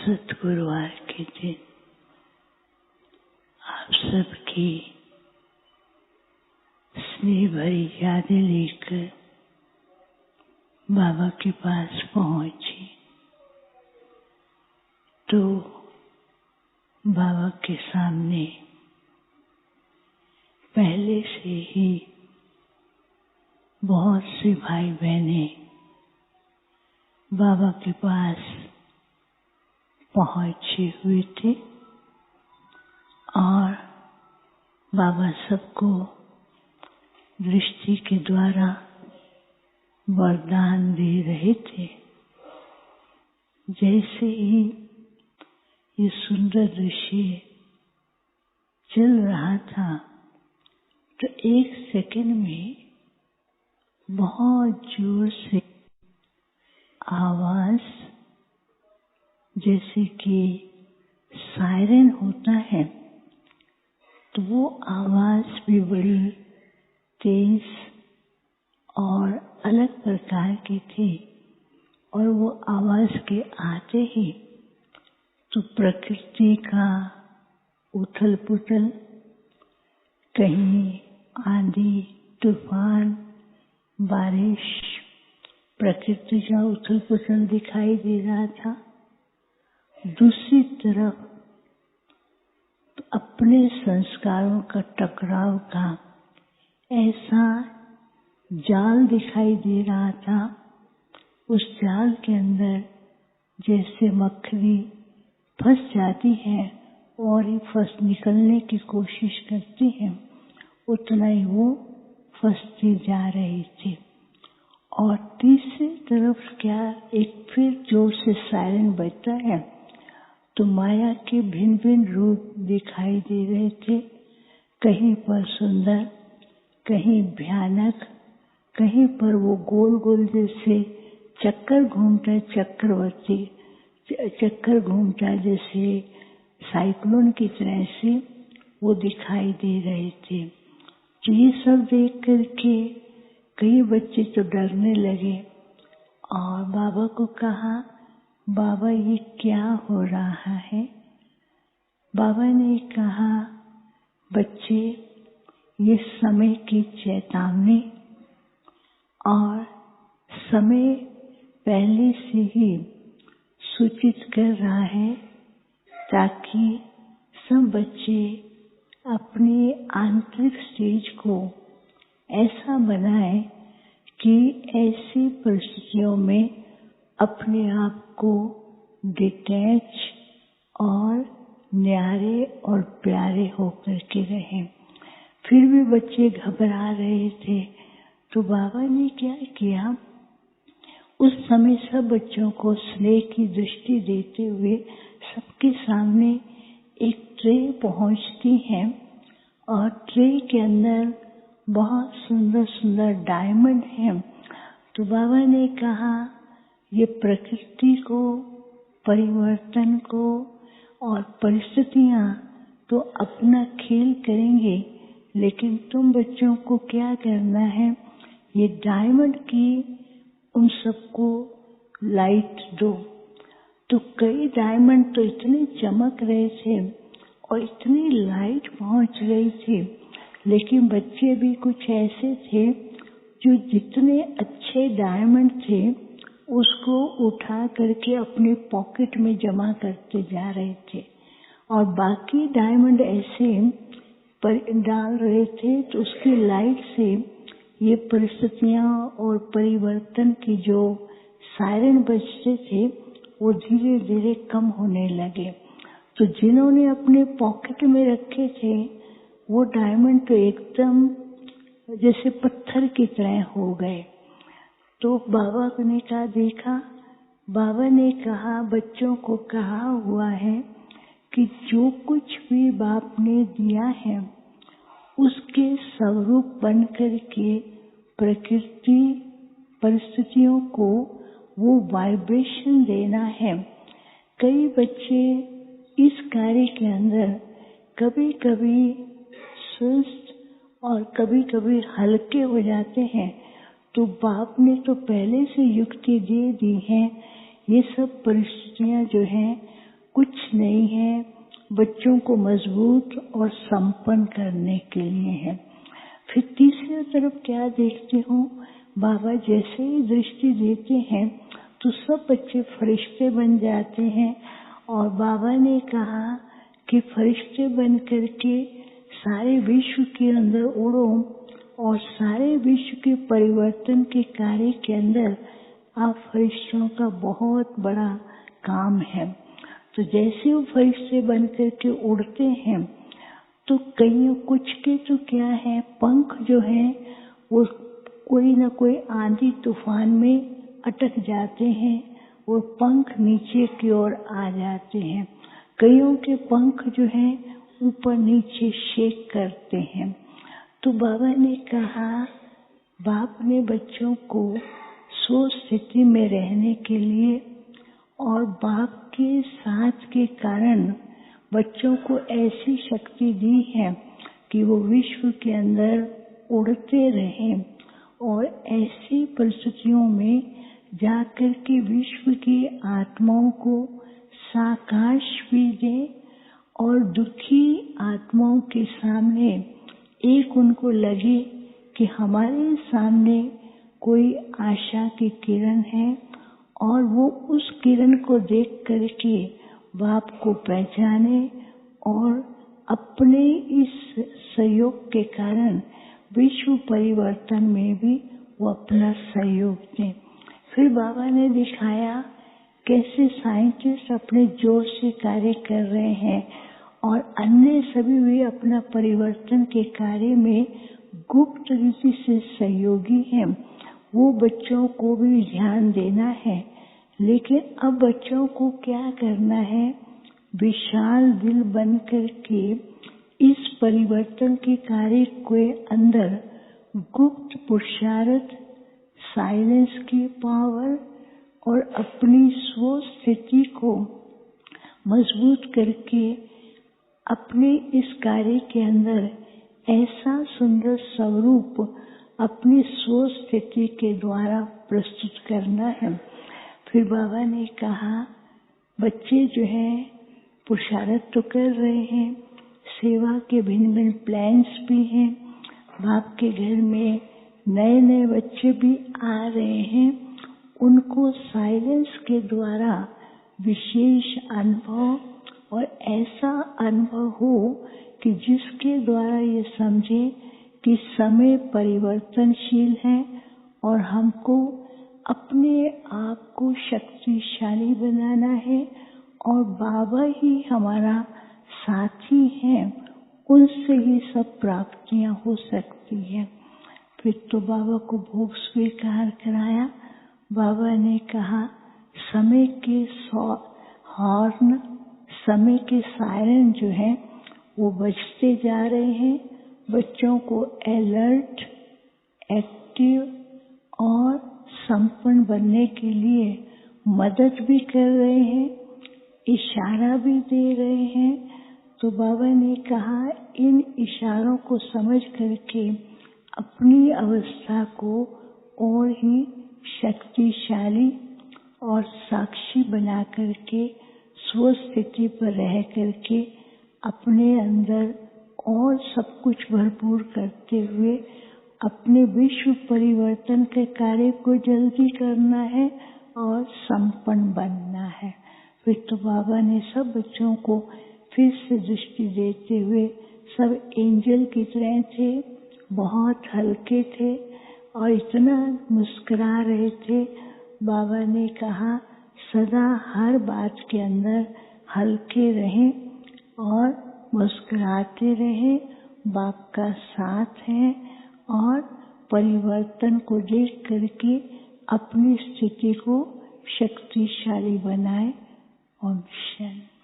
सतगुरुवार के दिन आप सबकी स्नेह भरी यादें लेकर बाबा के पास पहुंची तो बाबा के सामने पहले से ही बहुत से भाई बहने बाबा के पास पहुंचे हुए थे और बाबा सबको दृष्टि के द्वारा वरदान दे रहे थे। जैसे ही ये सुंदर दृश्य चल रहा था तो एक सेकंड में बहुत जोर से आवाज, जैसे कि सायरन होता है, तो वो आवाज भी बड़ी तेज और अलग प्रकार की थी। और वो आवाज के आते ही तो प्रकृति का उथल पुथल, कहीं आंधी तूफान बारिश, प्रकृति का उथल पुथल दिखाई दे रहा था। दूसरी तरफ तो अपने संस्कारों का टकराव का ऐसा जाल दिखाई दे रहा था। उस जाल के अंदर जैसे मक्खी फंस जाती है और ही फंस निकलने की कोशिश करती है, उतना ही वो फंसती जा रही थी। और तीसरी तरफ क्या एक फिर जोर से सायरन बजता है तो माया के भिन्न भिन्न रूप दिखाई दे रहे थे। कहीं पर सुंदर, कहीं भयानक, कहीं पर वो गोल गोल जैसे चक्कर घूमता, चक्रवर्ती चक्कर घूमता जैसे साइक्लोन की तरह से वो दिखाई दे रहे थे। तो ये सब देख करके कई बच्चे तो डरने लगे और बाबा को कहा, बाबा ये क्या हो रहा है? बाबा ने कहा, बच्चे ये समय की चेतावनी और समय पहले से ही सूचित कर रहा है ताकि सब बच्चे अपनी आंतरिक स्टेज को ऐसा बनाए कि ऐसी परिस्थितियों में अपने आप को डिटैच और न्यारे और प्यारे होकर के रहें। फिर भी बच्चे घबरा रहे थे तो बाबा ने क्या किया, उस समय सब बच्चों को स्नेह की दृष्टि देते हुए सबके सामने एक ट्रे पहुंचती है और ट्रे के अंदर बहुत सुंदर सुंदर डायमंड है। तो बाबा ने कहा, ये प्रकृति को, परिवर्तन को और परिस्थितियां तो अपना खेल करेंगे, लेकिन तुम बच्चों को क्या करना है, ये डायमंड की उन सबको लाइट दो। तो कई डायमंड तो इतने चमक रहे थे और इतनी लाइट पहुंच रही थी, लेकिन बच्चे भी कुछ ऐसे थे जो जितने अच्छे डायमंड थे उसको उठा करके अपने पॉकेट में जमा करते जा रहे थे और बाकी डायमंड ऐसे डाल रहे थे। तो उसकी लाइट से ये परिस्थितियां और परिवर्तन की जो सायरन बजते थे वो धीरे धीरे कम होने लगे। तो जिन्होंने अपने पॉकेट में रखे थे वो डायमंड तो एकदम जैसे पत्थर की तरह हो गए। तो बाबा ने कहा, देखा, बाबा ने कहा, बच्चों को कहा हुआ है कि जो कुछ भी बाप ने दिया है उसके स्वरूप बन करके प्रकृति परिस्थितियों को वो वाइब्रेशन देना है। कई बच्चे इस कार्य के अंदर कभी कभी सुस्त और कभी कभी हल्के हो जाते हैं, तो बाप ने तो पहले से युक्ति दे दी है। ये सब परिस्थितियां जो हैं कुछ नहीं है, बच्चों को मजबूत और संपन्न करने के लिए है। फिर तीसरी तरफ क्या देखती हूँ, बाबा जैसे ही दृष्टि देते हैं तो सब बच्चे फरिश्ते बन जाते हैं। और बाबा ने कहा कि फरिश्ते बन करके सारे विश्व के अंदर उड़ो और सारे विश्व के परिवर्तन के कार्य के अंदर आप फरिश्तों का बहुत बड़ा काम है। तो जैसे वो फरिश्ते बन करके उड़ते हैं तो कई कुछ के तो क्या है, पंख जो है वो कोई ना कोई आंधी तूफान में अटक जाते हैं और पंख नीचे की ओर आ जाते हैं। कईयों के पंख जो है ऊपर नीचे शेक करते हैं। तो बाबा ने कहा, बाप ने बच्चों को स्व स्थिति में रहने के लिए और बाप के साथ के कारण बच्चों को ऐसी शक्ति दी है कि वो विश्व के अंदर उड़ते रहें और ऐसी परिस्थितियों में जाकर के विश्व की आत्माओं को साकाश भी दे और दुखी आत्माओं के सामने एक उनको लगे कि हमारे सामने कोई आशा की किरण है और वो उस किरण को देख करके बाप को पहचाने और अपने इस सहयोग के कारण विश्व परिवर्तन में भी वो अपना सहयोग दें। फिर बाबा ने दिखाया कैसे साइंटिस्ट अपने जोर से कार्य कर रहे हैं और अन्य सभी भी अपना परिवर्तन के कार्य में गुप्त रीति से सहयोगी हैं। वो बच्चों को भी ध्यान देना है, लेकिन अब बच्चों को क्या करना है, विशाल दिल बन करके इस परिवर्तन के कार्य के अंदर गुप्त पुरुषार्थ, साइलेंस की पावर और अपनी स्व स्थिति को मजबूत करके अपने इस कार्य के अंदर ऐसा सुंदर स्वरूप अपनी स्व स्थिति के द्वारा प्रस्तुत करना है। फिर बाबा ने कहा, बच्चे जो हैं पुरुषार्थ तो कर रहे हैं, सेवा के भिन्न भिन्न प्लान्स भी हैं, बाप के घर में नए नए बच्चे भी आ रहे हैं, उनको साइलेंस के द्वारा विशेष अनुभव और ऐसा अनुभव हो कि जिसके द्वारा ये समझे कि समय परिवर्तनशील है और हमको अपने आप को शक्तिशाली बनाना है और बाबा ही हमारा साथी है, उनसे ही सब प्राप्तियां हो सकती हैं। फिर तो बाबा को भोग स्वीकार कराया। बाबा ने कहा, समय के हॉर्न, समय के सायरन जो है वो बजते जा रहे हैं, बच्चों को अलर्ट, एक्टिव और संपन्न बनने के लिए मदद भी कर रहे हैं, इशारा भी दे रहे हैं। तो बाबा ने कहा, इन इशारों को समझ करके अपनी अवस्था को और ही शक्तिशाली और साक्षी बना करके स्व स्थिति पर रह करके अपने अंदर और सब कुछ भरपूर करते हुए अपने विश्व परिवर्तन के कार्य को जल्दी करना है और संपन्न बनना है। फिर तो बाबा ने सब बच्चों को फिर से दृष्टि देते हुए, सब एंजल की तरह थे, बहुत हल्के थे और इतना मुस्कुरा रहे थे। बाबा ने कहा, सदा हर बात के अंदर हल्के रहें और मुस्कुराते रहें, बाप का साथ है और परिवर्तन को देख करके अपनी स्थिति को शक्तिशाली बनाए। ओम शांति।